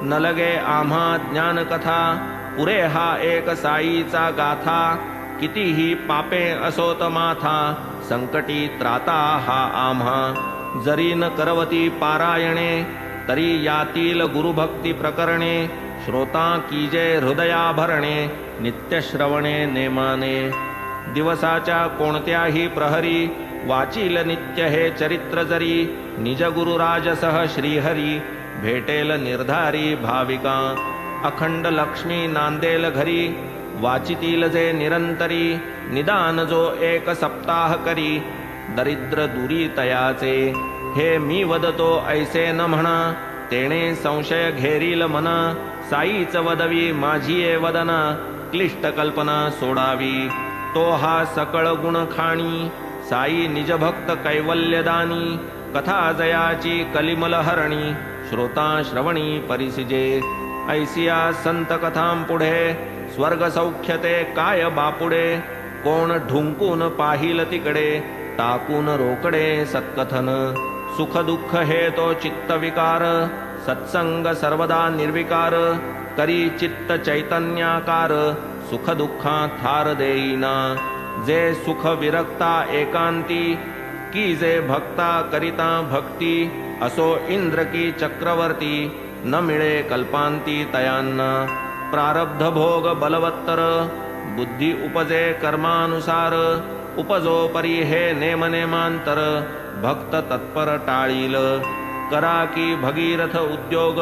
न लगे आम्हा ज्ञान कथा, पुरे हा एक साईचा गाथा, कितीही पापे असोत माथा, संकटी त्राता हा आम्हा, जरी न करवती पारायणे, तरी यातील गुरुभक्ती प्रकरणे, श्रोता कीजे हृदया भरणे, नित्य श्रवणे नेमाने, दिवसाच्या कोणत्याही प्रहरी, वाचील नित्य हे चरित्र जरी, निज गुरुराजसह श्रीहरी, भेटेल निर्धारी भाविका, अखंड लक्ष्मी नांदेल घरी, वाचितील जे निरंतरी, निदान जो एक सप्ताह करी, दरिद्र दुरी तयाचे, हे मी वदतो ऐसे न म्हणा, तेणे संशय घेरील मना, साईच वदवी माझी वदना, क्लिष्ट कल्पना सोडावी, तो हा सकळ गुण खाणी, साई निजभक्त कैवल्यदानी, कथा जयाची कलिमल हरणी, श्रोता श्रवणी परिसिजे, ऐसिया संत कथां पुढे, स्वर्ग सौख्यते काय बापुडे, कोण ढुंकून पाहिल तिकडे, टाकून रोकडे सत्कथन, सुख दुःख हे तो चित्त विकार, सत्संग सर्वदा निर्विकार, करी चित्त चैतन्याकार, सुख दुःखा थार देईना, जे सुख विरक्ता एकांती, की जे भक्ता करिता भक्ती, असो इंद्र की चक्रवर्ती, न मिळे कल्पांती तयांना, प्रारब्ध भोग बलवत्तर, बुद्धी उपजे कर्मानुसार, उपजो परी हे नेमनेमांतर, भक्त तत्पर टाळील, करा की भगीरथ उद्योग,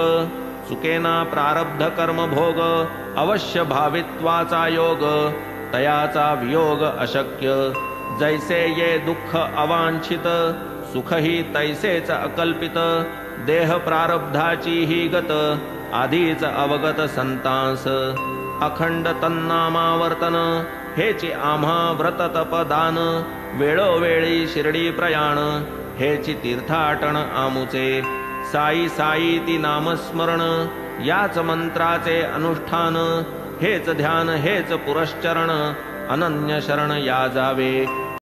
सुकेना प्रारब्ध कर्म भोग, अवश्य भावित्वाचा योग, तयाचा वियोग अशक्य, जैसे ये दुःख अवांछित, सुखही तैसेच अकल्पित, देह प्रारब्धाची ही गत, आधीच अवगत संतांस, अखंड तन्नामावर्तन, हेची आम्हा व्रत तपदान, वेळोवेळी शिर्डी प्रयाण, हेची तीर्थाटन आमुचे, साई साई ती नामस्मरण, याच मंत्राचे अनुष्ठान, हेच ध्यान हेच पुरश्चरण, अनन्य शरण या जावे,